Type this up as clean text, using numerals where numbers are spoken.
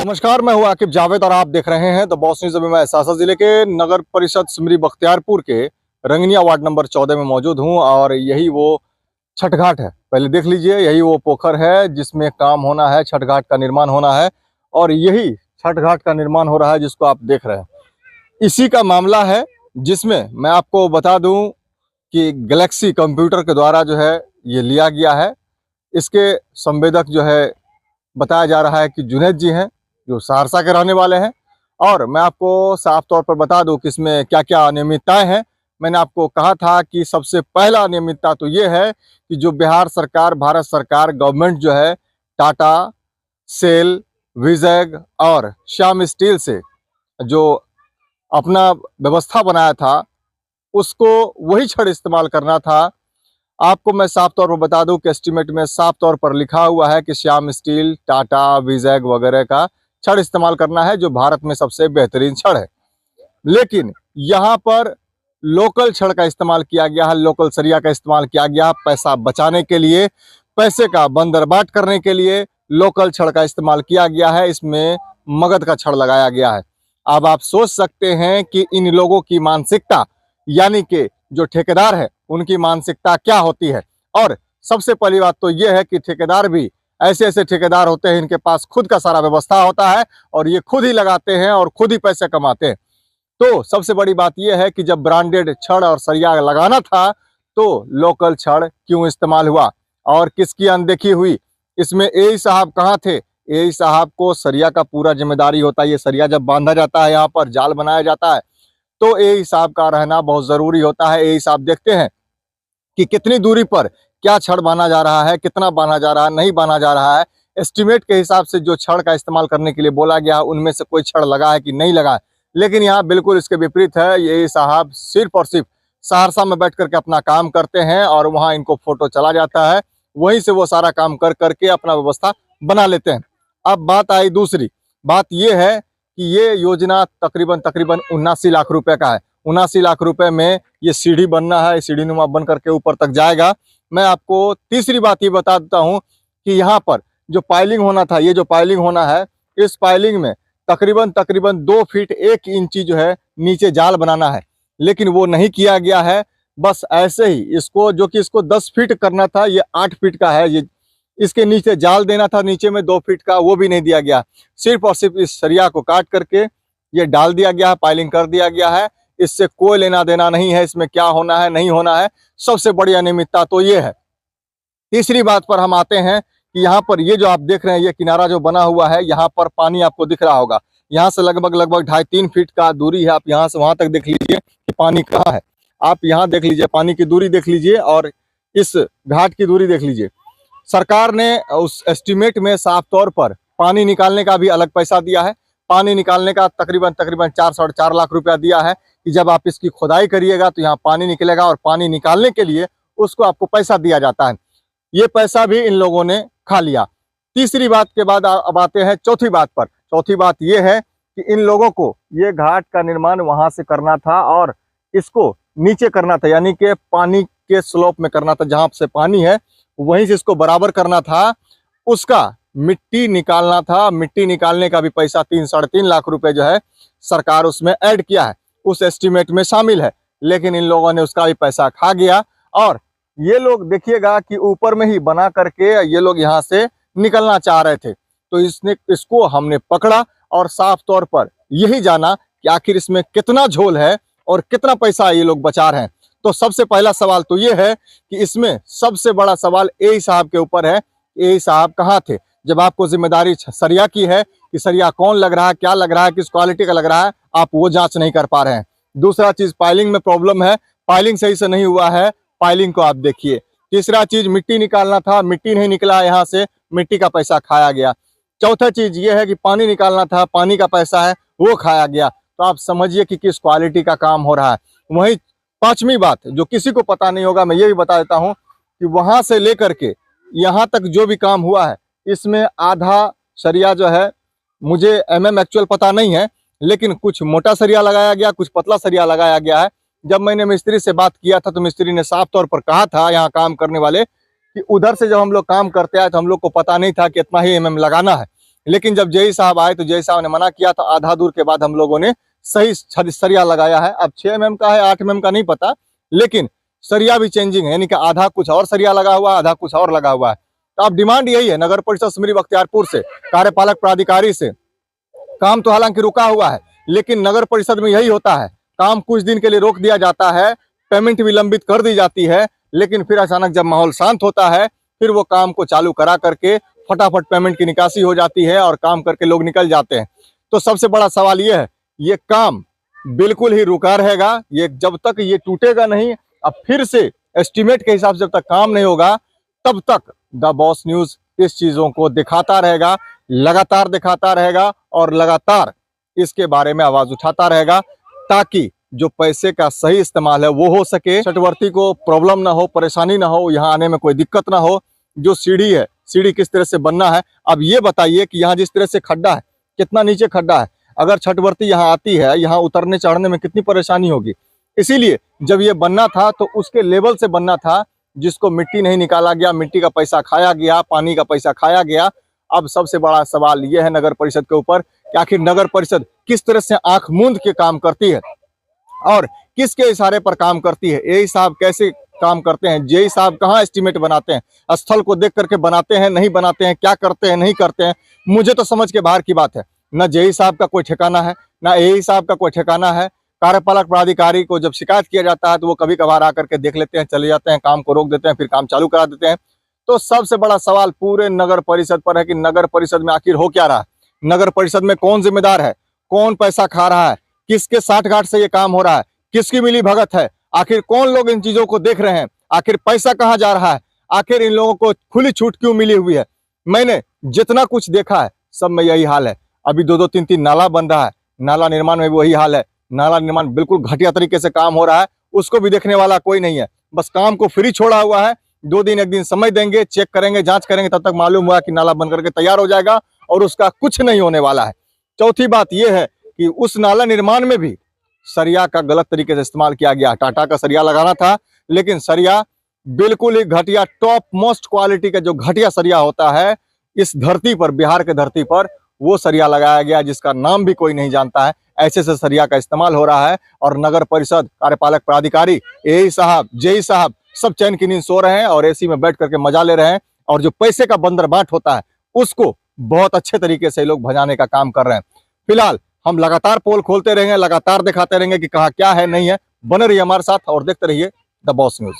नमस्कार, मैं हूं आकिब जावेद और आप देख रहे हैं द बॉस न्यूज। अभी मैं सासा जिले के नगर परिषद सिमरी बख्तियारपुर के रंगनिया वार्ड नंबर 14 में मौजूद हूं और यही वो छठ घाट है। पहले देख लीजिए, यही वो पोखर है जिसमें काम होना है, छठ घाट का निर्माण होना है और यही छठ घाट का निर्माण हो रहा है जिसको आप देख रहे हैं। इसी का मामला है जिसमें मैं आपको बता दूं कि गैलेक्सी कंप्यूटर के द्वारा जो है ये लिया गया है। इसके संवेदक जो है बताया जा रहा है कि जुनैद जी हैं, जो सहरसा के रहने वाले हैं। और मैं आपको साफ तौर पर बता दूं कि इसमें क्या क्या अनियमितताएं हैं। मैंने आपको कहा था कि सबसे पहला अनियमितता तो ये है कि जो बिहार सरकार, भारत सरकार, गवर्नमेंट जो है टाटा, सेल, विजय और श्याम स्टील से जो अपना व्यवस्था बनाया था उसको वही छड़ इस्तेमाल करना था। आपको मैं साफ तौर पर बता दूं कि एस्टीमेट में साफ तौर पर लिखा हुआ है कि श्याम स्टील, टाटा, विजय वगैरह का छड़ इस्तेमाल करना है, जो भारत में सबसे बेहतरीन छड़ है। लेकिन यहाँ पर लोकल छड़ का इस्तेमाल किया गया है, लोकल सरिया का इस्तेमाल किया गया है। पैसा बचाने के लिए, पैसे का बंदरबाट करने के लिए लोकल छड़ का इस्तेमाल किया गया है। इसमें मगध का छड़ लगाया गया है। अब आप सोच सकते हैं कि इन लोगों की मानसिकता, यानी कि जो ठेकेदार है उनकी मानसिकता क्या होती है। और सबसे पहली बात तो यह है कि ठेकेदार भी ऐसे ऐसे ठेकेदार होते हैं, इनके पास खुद का सारा व्यवस्था होता है और ये खुद ही लगाते हैं और खुद ही पैसे कमाते हैं। तो सबसे बड़ी बात यह है कि जब ब्रांडेड छड़ और सरिया लगाना था तो लोकल छड़ क्यों इस्तेमाल हुआ और किसकी अनदेखी हुई। इसमें एई साहब कहाँ थे? एई साहब को सरिया का पूरा जिम्मेदारी होता है। ये सरिया जब बांधा जाता है, यहाँ पर जाल बनाया जाता है, तो एई साहब का रहना बहुत जरूरी होता है। एई साहब देखते हैं कि कितनी दूरी पर क्या छड़ बांधा जा रहा है, कितना बांधा जा रहा है, नहीं बांधा जा रहा है। एस्टीमेट के हिसाब से जो छड़ का इस्तेमाल करने के लिए बोला गया उनमें से कोई छड़ लगा है कि नहीं लगा है। लेकिन यहाँ बिल्कुल इसके विपरीत है। ये साहब सिर्फ और सिर्फ सहरसा में बैठ करके अपना काम करते हैं और वहाँ इनको फोटो चला जाता है, वहीं से वो सारा काम कर करके अपना व्यवस्था बना लेते हैं। अब बात आई दूसरी बात, ये है कि ये योजना तकरीबन 79 लाख रुपए का है। 79 लाख रुपए में ये सीढ़ी बनना है, सीढ़ी नुमा बन करके ऊपर तक जाएगा। मैं आपको तीसरी बात ये बता देता हूँ कि यहाँ पर जो पाइलिंग होना था, ये जो पाइलिंग होना है, इस पाइलिंग में तकरीबन 2 फीट 1 इंची जो है नीचे जाल बनाना है, लेकिन वो नहीं किया गया है। बस ऐसे ही इसको, जो कि इसको 10 फीट करना था, ये 8 फीट का है। ये इसके नीचे जाल देना था, नीचे में 2 फीट का, वो भी नहीं दिया गया। सिर्फ और सिर्फ इस सरिया को काट करके ये डाल दिया गया है, पाइलिंग कर दिया गया है। इससे कोई लेना देना नहीं है, इसमें क्या होना है नहीं होना है। सबसे बड़ी अनियमितता तो ये है। तीसरी बात पर हम आते हैं कि यहाँ पर ये जो आप देख रहे हैं, ये किनारा जो बना हुआ है, यहाँ पर पानी आपको दिख रहा होगा। यहाँ से लगभग 2.5-3 फीट का दूरी है। आप यहाँ से वहां तक देख लीजिए कि पानी कहाँ है। आप यहाँ देख लीजिए, पानी की दूरी देख लीजिए और इस घाट की दूरी देख लीजिए। सरकार ने उस एस्टीमेट में साफ तौर पर पानी निकालने का भी अलग पैसा दिया है। पानी निकालने का तकरीबन 4-4.5 लाख रुपया दिया है कि जब आप इसकी खुदाई करिएगा तो यहाँ पानी निकलेगा और पानी निकालने के लिए उसको आपको पैसा दिया जाता है। ये पैसा भी इन लोगों ने खा लिया। तीसरी बात के बाद अब आते हैं चौथी बात पर। चौथी बात ये है कि इन लोगों को ये घाट का निर्माण वहां से करना था और इसको नीचे करना था, यानी कि पानी के स्लोप में करना था। जहां से पानी है वहीं से इसको बराबर करना था। उसका मिट्टी निकालना था। मिट्टी निकालने का भी पैसा 3-3.5 लाख रुपए जो है सरकार उसमें ऐड किया है, उस एस्टीमेट में शामिल है। लेकिन इन लोगों ने उसका भी पैसा खा गया और ये लोग देखिएगा कि ऊपर में ही बना करके ये लोग यहाँ से निकलना चाह रहे थे। तो इसको हमने पकड़ा और साफ तौर पर यही जाना कि आखिर इसमें कितना झोल है और कितना पैसा ये लोग बचा रहे हैं। तो सबसे पहला सवाल तो ये है कि इसमें सबसे बड़ा सवाल एई साहब के ऊपर है। एई साहब कहाँ थे जब आपको जिम्मेदारी सरिया की है कि सरिया कौन लग रहा है, क्या लग रहा है, किस क्वालिटी का लग रहा है, आप वो जांच नहीं कर पा रहे हैं। दूसरा चीज, पाइलिंग में प्रॉब्लम है, पाइलिंग सही से नहीं हुआ है, पाइलिंग को आप देखिए। तीसरा चीज, मिट्टी निकालना था, मिट्टी नहीं निकला, यहाँ से मिट्टी का पैसा खाया गया। चौथा चीज ये है कि पानी निकालना था, पानी का पैसा है वो खाया गया। तो आप समझिए कि किस क्वालिटी का काम हो रहा है। वहीं पांचवी बात जो किसी को पता नहीं होगा, मैं ये भी बता देता हूँ कि वहां से लेकर के यहाँ तक जो भी काम हुआ है, इसमें आधा सरिया जो है, मुझे एक्चुअल पता नहीं है, लेकिन कुछ मोटा सरिया लगाया गया, कुछ पतला सरिया लगाया गया है। जब मैंने मिस्त्री से बात किया था तो मिस्त्री ने साफ तौर पर कहा था, यहाँ काम करने वाले, कि उधर से जब हम लोग काम करते आए तो हम लोग को पता नहीं था कि इतना ही लगाना है। लेकिन जब जेई साहब आए तो जेई साहब ने मना किया, तो आधा दूर के बाद हम लोगों ने सही सरिया लगाया है। अब 6 mm का है 8 mm का नहीं पता, लेकिन सरिया भी चेंजिंग है, यानी कि आधा कुछ और सरिया लगा हुआ है, आधा कुछ और लगा हुआ है। तो अब डिमांड यही है नगर परिषद सिमरी बख्तियारपुर से, कार्यपालक प्राधिकारी से। काम तो हालांकि रुका हुआ है, लेकिन नगर परिषद में यही होता है, काम कुछ दिन के लिए रोक दिया जाता है, पेमेंट विलंबित कर दी जाती है, लेकिन फिर अचानक जब माहौल शांत होता है, फिर वो काम को चालू करा करके फटाफट पेमेंट की निकासी हो जाती है और काम करके लोग निकल जाते हैं। तो सबसे बड़ा सवाल ये है, ये काम बिल्कुल ही रुका रहेगा, ये जब तक ये टूटेगा नहीं। अब फिर से एस्टिमेट के हिसाब से जब तक काम नहीं होगा, तब तक द बॉस न्यूज इस चीजों को दिखाता रहेगा, लगातार दिखाता रहेगा और लगातार इसके बारे में आवाज उठाता रहेगा, ताकि जो पैसे का सही इस्तेमाल है वो हो सके, तटवर्ती को प्रॉब्लम ना हो, परेशानी ना हो, यहाँ आने में कोई दिक्कत ना हो। जो सीढ़ी है, सीढ़ी किस तरह से बनना है, अब ये बताइए कि यहाँ जिस तरह से खड्डा है, कितना नीचे खड्डा है, अगर छठवर्ती यहाँ आती है, यहाँ उतरने चढ़ने में कितनी परेशानी होगी। इसीलिए जब ये बनना था तो उसके लेवल से बनना था, जिसको मिट्टी नहीं निकाला गया, मिट्टी का पैसा खाया गया, पानी का पैसा खाया गया। अब सबसे बड़ा सवाल यह है नगर परिषद के ऊपर कि आखिर नगर परिषद किस तरह से आंख मूंद के काम करती है और किसके इशारे पर काम करती है। एई साहब कैसे काम करते हैं, जेई साहब कहाँ एस्टीमेट बनाते हैं, स्थल को देख करके बनाते हैं, नहीं बनाते हैं, क्या करते हैं, नहीं करते हैं, मुझे तो समझ के बाहर की बात है। न जेई साहब का कोई ठिकाना है, ना एई साहब का कोई ठिकाना है। कार्यपालक प्राधिकारी को जब शिकायत किया जाता है तो वो कभी कभार आकर के देख लेते हैं, चले जाते हैं, काम को रोक देते हैं, फिर काम चालू करा देते हैं। तो सबसे बड़ा सवाल पूरे नगर परिषद पर है कि नगर परिषद में आखिर हो क्या रहा है, नगर परिषद में कौन जिम्मेदार है, कौन पैसा खा रहा है, किसके साठगांठ से ये काम हो रहा है, किसकी मिली भगत है, आखिर कौन लोग इन चीजों को देख रहे हैं, आखिर पैसा कहाँ जा रहा है, आखिर इन लोगों को खुली छूट क्यों मिली हुई है। मैंने जितना कुछ देखा है सब में यही हाल है। अभी 2-2, 3-3 नाला बन रहा है, नाला निर्माण में भी वही हाल है। नाला निर्माण बिल्कुल घटिया तरीके से काम हो रहा है, उसको भी देखने वाला कोई नहीं है, बस काम को फ्री छोड़ा हुआ है। 2 दिन 1 दिन समय देंगे, चेक करेंगे, जांच करेंगे, तब तक मालूम हुआ कि नाला बन करके तैयार हो जाएगा और उसका कुछ नहीं होने वाला है। चौथी बात यह है कि उस नाला निर्माण में भी सरिया का गलत तरीके से इस्तेमाल किया गया। टाटा का सरिया लगाना था, लेकिन सरिया बिल्कुल ही घटिया, टॉप मोस्ट क्वालिटी का जो घटिया सरिया होता है इस धरती पर, बिहार के धरती पर, वो सरिया लगाया गया जिसका नाम भी कोई नहीं जानता है। ऐसे से सरिया का इस्तेमाल हो रहा है और नगर परिषद, कार्यपालक प्राधिकारी, एई साहब, जेई साहब सब चैन की नींद सो रहे हैं और एसी में बैठ करके मजा ले रहे हैं, और जो पैसे का बंदरबाट होता है उसको बहुत अच्छे तरीके से लोग भजाने का काम कर रहे हैं। फिलहाल हम लगातार पोल खोलते रहेंगे, लगातार दिखाते रहेंगे कि कहाँ क्या है, नहीं है। बने रहिए हमारे साथ और देखते रहिए द बॉस न्यूज।